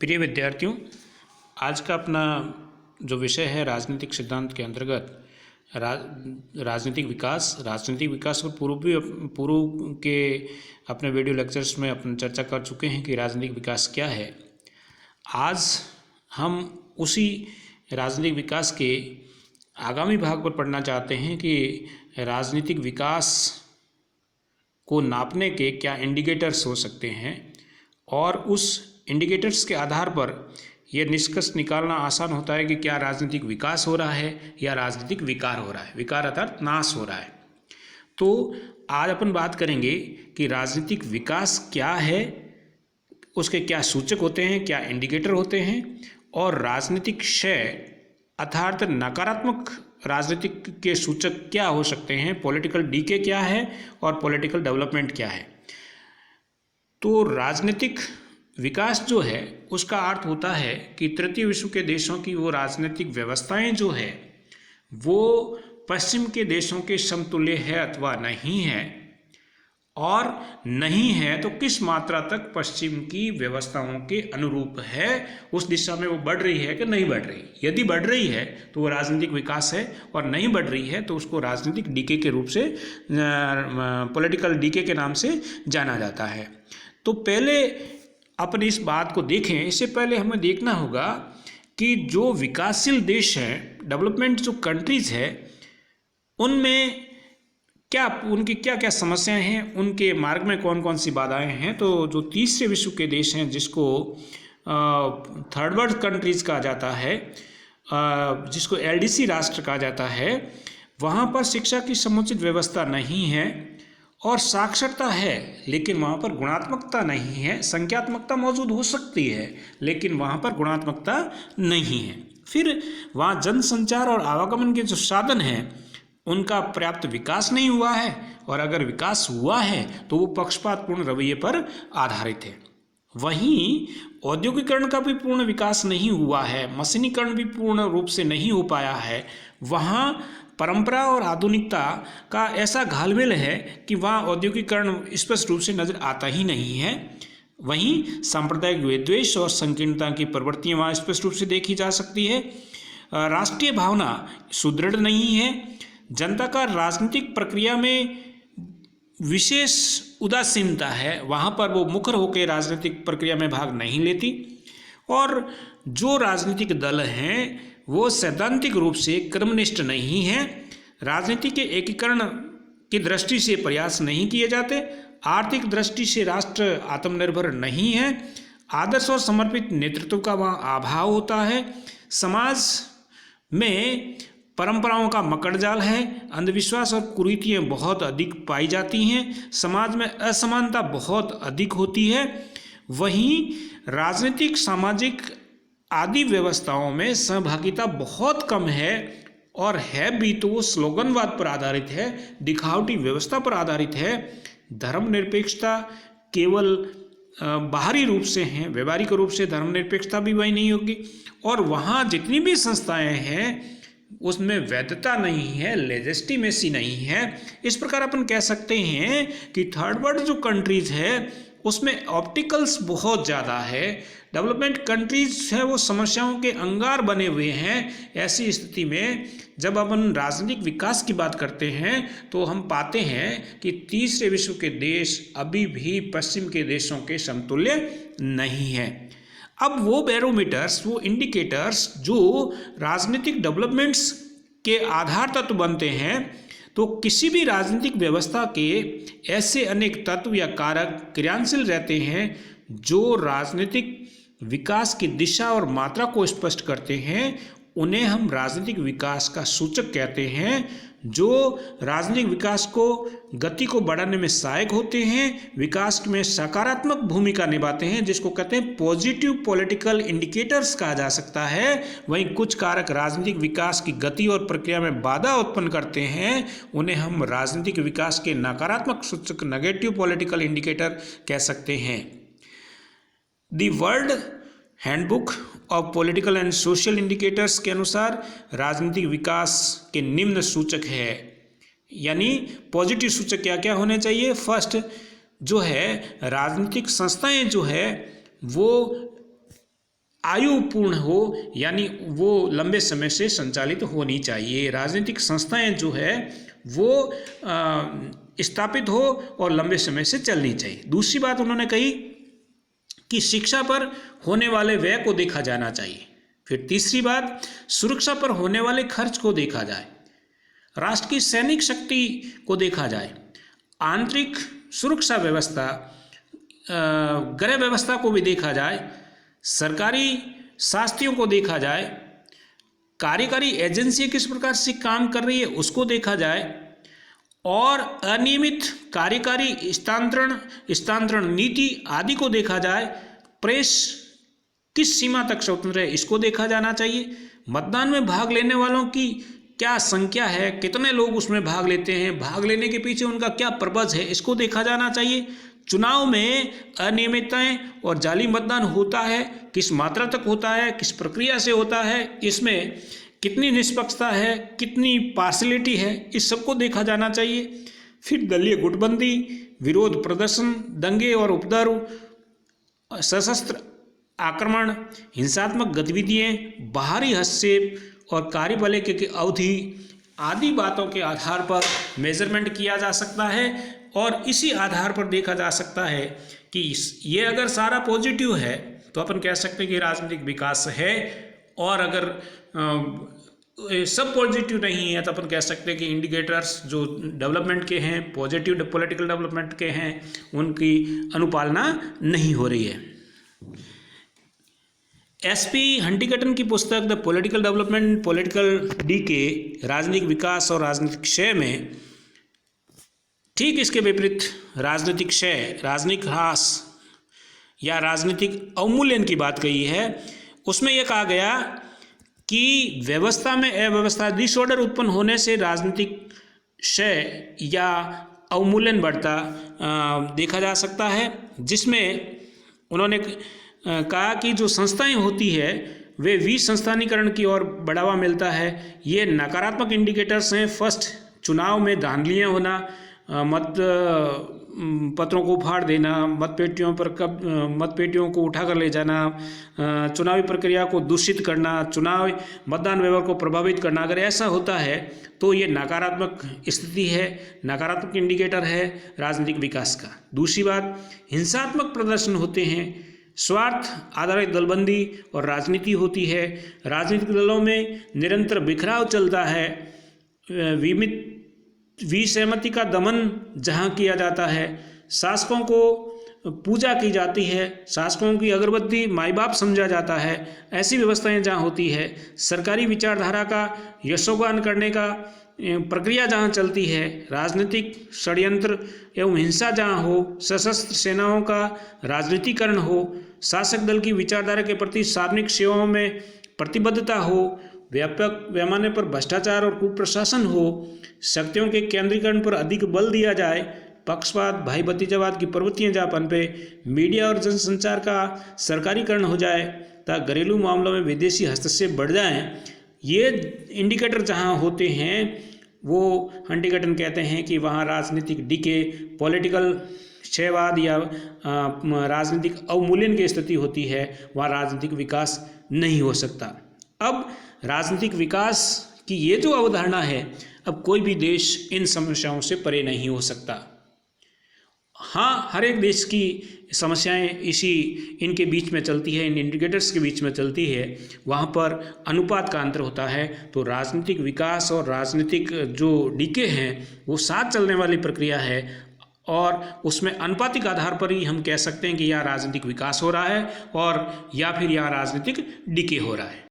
प्रिय विद्यार्थियों, आज का अपना जो विषय है राजनीतिक सिद्धांत के अंतर्गत राजनीतिक विकास और पूर्व के अपने वीडियो लेक्चर्स में अपन चर्चा कर चुके हैं कि राजनीतिक विकास क्या है। आज हम उसी राजनीतिक विकास के आगामी भाग पर पढ़ना चाहते हैं कि राजनीतिक विकास को नापने के क्या इंडिकेटर्स हो सकते हैं और उस इंडिकेटर्स के आधार पर यह निष्कर्ष निकालना आसान होता है कि क्या राजनीतिक विकास हो रहा है या राजनीतिक विकार हो रहा है। विकार अर्थात नाश हो रहा है। तो आज अपन बात करेंगे कि राजनीतिक विकास क्या है, उसके क्या सूचक होते हैं, क्या इंडिकेटर होते हैं, और राजनीतिक क्षय अर्थात नकारात्मक राजनीतिक के सूचक क्या हो सकते हैं, पॉलिटिकल डीके क्या है और पॉलिटिकल डेवलपमेंट क्या है। तो राजनीतिक विकास जो है उसका अर्थ होता है कि तृतीय विश्व के देशों की वो राजनीतिक व्यवस्थाएं जो है वो पश्चिम के देशों के समतुल्य है अथवा नहीं है, और नहीं है तो किस मात्रा तक पश्चिम की व्यवस्थाओं के अनुरूप है, उस दिशा में वो बढ़ रही है कि नहीं बढ़ रही। यदि बढ़ रही है तो वो राजनीतिक विकास है, और नहीं बढ़ रही है तो उसको राजनीतिक डीके के रूप से, पॉलिटिकल डीके के नाम से जाना जाता है। तो पहले अपन इस बात को देखें, इससे पहले हमें देखना होगा कि जो विकासशील देश हैं, डेवलपमेंट जो कंट्रीज़ है, उनमें क्या उनकी क्या क्या समस्याएं हैं, उनके मार्ग में कौन कौन सी बाधाएं हैं। तो जो तीसरे विश्व के देश हैं जिसको थर्ड वर्ल्ड कंट्रीज़ कहा जाता है, जिसको एलडीसी राष्ट्र कहा जाता है, वहाँ पर शिक्षा की समुचित व्यवस्था नहीं है और साक्षरता है लेकिन वहाँ पर गुणात्मकता नहीं है। संख्यात्मकता मौजूद हो सकती है लेकिन वहाँ पर गुणात्मकता नहीं है। फिर वहाँ जनसंचार और आवागमन के जो साधन हैं उनका पर्याप्त विकास नहीं हुआ है, और अगर विकास हुआ है तो वो पक्षपातपूर्ण रवैये पर आधारित है। वहीं औद्योगिकरण का भी पूर्ण विकास नहीं हुआ है, मशीनीकरण भी पूर्ण रूप से नहीं हो पाया है। वहाँ परंपरा और आधुनिकता का ऐसा घालमेल है कि वहाँ औद्योगिकरण स्पष्ट रूप से नजर आता ही नहीं है। वहीं सांप्रदायिक विद्वेष और संकीर्णता की प्रवृत्तियाँ वहाँ स्पष्ट रूप से देखी जा सकती है। राष्ट्रीय भावना सुदृढ़ नहीं है। जनता का राजनीतिक प्रक्रिया में विशेष उदासीनता है, वहाँ पर वो मुखर होकर राजनीतिक प्रक्रिया में भाग नहीं लेती। और जो राजनीतिक दल हैं वो सैद्धांतिक रूप से क्रमनिष्ठ नहीं हैं। राजनीति के एकीकरण की दृष्टि से प्रयास नहीं किए जाते। आर्थिक दृष्टि से राष्ट्र आत्मनिर्भर नहीं है। आदर्श और समर्पित नेतृत्व का वहाँ अभाव होता है। समाज में परंपराओं का मकड़जाल है। अंधविश्वास और कुरीतियाँ बहुत अधिक पाई जाती हैं। समाज में असमानता बहुत अधिक होती है। वहीं राजनीतिक, सामाजिक आदि व्यवस्थाओं में सहभागिता बहुत कम है, और है भी तो वो स्लोगनवाद पर आधारित है, दिखावटी व्यवस्था पर आधारित है। धर्मनिरपेक्षता केवल बाहरी रूप से हैं, व्यवहारिक रूप से धर्मनिरपेक्षता भी वही नहीं होगी। और वहाँ जितनी भी संस्थाएं हैं उसमें वैधता नहीं है, लेजिटिमेसी नहीं है। इस प्रकार अपन कह सकते हैं कि थर्ड वर्ल्ड जो कंट्रीज है उसमें ऑप्टिकल्स बहुत ज़्यादा है। डेवलपमेंट कंट्रीज है वो समस्याओं के अंगार बने हुए हैं। ऐसी स्थिति में जब अपन राजनीतिक विकास की बात करते हैं तो हम पाते हैं कि तीसरे विश्व के देश अभी भी पश्चिम के देशों के समतुल्य नहीं है। अब वो बैरोमीटर्स, वो इंडिकेटर्स जो राजनीतिक डेवलपमेंट्स के आधार तत्व बनते हैं, तो किसी भी राजनीतिक व्यवस्था के ऐसे अनेक तत्व या कारक क्रियाशील रहते हैं जो राजनीतिक विकास की दिशा और मात्रा को स्पष्ट करते हैं। उन्हें हम राजनीतिक विकास का सूचक कहते हैं, जो राजनीतिक विकास को गति को बढ़ाने में सहायक होते हैं, विकास में सकारात्मक भूमिका निभाते हैं, जिसको कहते हैं पॉजिटिव पॉलिटिकल इंडिकेटर्स कहा जा सकता है। वहीं कुछ कारक राजनीतिक विकास की गति और प्रक्रिया में बाधा उत्पन्न करते हैं, उन्हें हम राजनीतिक विकास के नकारात्मक सूचक, नेगेटिव पॉलिटिकल इंडिकेटर कह सकते हैं। The world handbook of political and social indicators के अनुसार राजनीतिक विकास के निम्न सूचक है, यानी पॉजिटिव सूचक क्या क्या होने चाहिए। फर्स्ट जो है, राजनीतिक संस्थाएं जो है वो आयु पूर्ण हो, यानी वो लंबे समय से संचालित होनी चाहिए। राजनीतिक संस्थाएं जो है वो स्थापित हो और लंबे समय से चलनी चाहिए। दूसरी बात उन्होंने कही कि शिक्षा पर होने वाले व्यय को देखा जाना चाहिए। फिर तीसरी बात, सुरक्षा पर होने वाले खर्च को देखा जाए, राष्ट्र की सैनिक शक्ति को देखा जाए, आंतरिक सुरक्षा व्यवस्था, गृह व्यवस्था को भी देखा जाए, सरकारी शास्त्रियों को देखा जाए, कार्यकारी एजेंसी किस प्रकार से काम कर रही है उसको देखा जाए, और अनियमित कार्यकारी स्थानांतरण नीति आदि को देखा जाए, प्रेस किस सीमा तक स्वतंत्र है इसको देखा जाना चाहिए, मतदान में भाग लेने वालों की क्या संख्या है, कितने लोग उसमें भाग लेते हैं, भाग लेने के पीछे उनका क्या पर्पज है इसको देखा जाना चाहिए, चुनाव में अनियमितताएं और जाली मतदान होता है किस मात्रा तक होता है, किस प्रक्रिया से होता है, इसमें कितनी निष्पक्षता है, कितनी पार्शलिटी है, इस सबको देखा जाना चाहिए। फिर दलीय गुटबंदी, विरोध प्रदर्शन, दंगे और उपद्रव, सशस्त्र आक्रमण, हिंसात्मक गतिविधियां, बाहरी हस्तक्षेप और कार्यपालिका की अवधि आदि बातों के आधार पर मेजरमेंट किया जा सकता है और इसी आधार पर देखा जा सकता है कि ये अगर सारा पॉजिटिव है तो अपन कह सकते हैं कि राजनीतिक विकास है, और अगर सब पॉजिटिव नहीं है तो अपन कह सकते हैं कि इंडिकेटर्स जो डेवलपमेंट के हैं, पॉजिटिव पॉलिटिकल डेवलपमेंट के हैं, उनकी अनुपालना नहीं हो रही है। एसपी हंटिंगटन की पुस्तक the political development political decay, राजनीतिक विकास और राजनीतिक क्षय में ठीक इसके विपरीत राजनीतिक क्षय, राजनीतिक ह्रास या राजनीतिक अवमूल्यन की बात कही है। उसमें यह कहा गया कि व्यवस्था में अव्यवस्था, डिसऑर्डर उत्पन्न होने से राजनीतिक क्षय या अवमूल्यन बढ़ता देखा जा सकता है, जिसमें उन्होंने कहा कि जो संस्थाएं होती है वे विसंस्थानीकरण की ओर बढ़ावा मिलता है। ये नकारात्मक इंडिकेटर्स हैं। फर्स्ट, चुनाव में धांधलियाँ होना, मत पत्रों को फाड़ देना, मतपेटियों को उठाकर ले जाना, चुनावी प्रक्रिया को दूषित करना, चुनाव मतदान व्यवहार को प्रभावित करना, अगर ऐसा होता है तो ये नकारात्मक स्थिति है, नकारात्मक इंडिकेटर है राजनीतिक विकास का। दूसरी बात, हिंसात्मक प्रदर्शन होते हैं, स्वार्थ आधारित दलबंदी और राजनीति होती है, राजनीतिक दलों में निरंतर बिखराव चलता है, विसहमति का दमन जहाँ किया जाता है, शासकों को पूजा की जाती है, शासकों की अगरबत्ती माई बाप समझा जाता है, ऐसी व्यवस्थाएं जहाँ होती है, सरकारी विचारधारा का यशोगान करने का प्रक्रिया जहाँ चलती है, राजनीतिक षड्यंत्र एवं हिंसा जहाँ हो, सशस्त्र सेनाओं का राजनीतिकरण हो, शासक दल की विचारधारा के प्रति सार्वजनिक सेवाओं में प्रतिबद्धता हो, व्यापक पैमाने पर भ्रष्टाचार और कुप्रशासन हो, शक्तियों के केंद्रीकरण पर अधिक बल दिया जाए, पक्षपात, भाई भतीजावाद की प्रवृत्तियां जहाँ पनपे, मीडिया और जनसंचार का सरकारीकरण हो जाए तथा घरेलू मामलों में विदेशी हस्तक्षेप बढ़ जाएं, ये इंडिकेटर जहाँ होते हैं वो हंटिंगटन कहते हैं कि वहाँ राजनीतिक डीके, पॉलिटिकल क्षयवाद या राजनीतिक अवमूल्यन की स्थिति होती है, वहाँ राजनीतिक विकास नहीं हो सकता। अब राजनीतिक विकास की ये जो अवधारणा है, अब कोई भी देश इन समस्याओं से परे नहीं हो सकता। हाँ, हर एक देश की समस्याएं इनके बीच में चलती है, इन इंडिकेटर्स के बीच में चलती है, वहाँ पर अनुपात का अंतर होता है। तो राजनीतिक विकास और राजनीतिक जो डीके हैं वो साथ चलने वाली प्रक्रिया है, और उसमें अनुपातिक आधार पर ही हम कह सकते हैं कि यह राजनीतिक विकास हो रहा है और या फिर यह राजनीतिक डीके हो रहा है।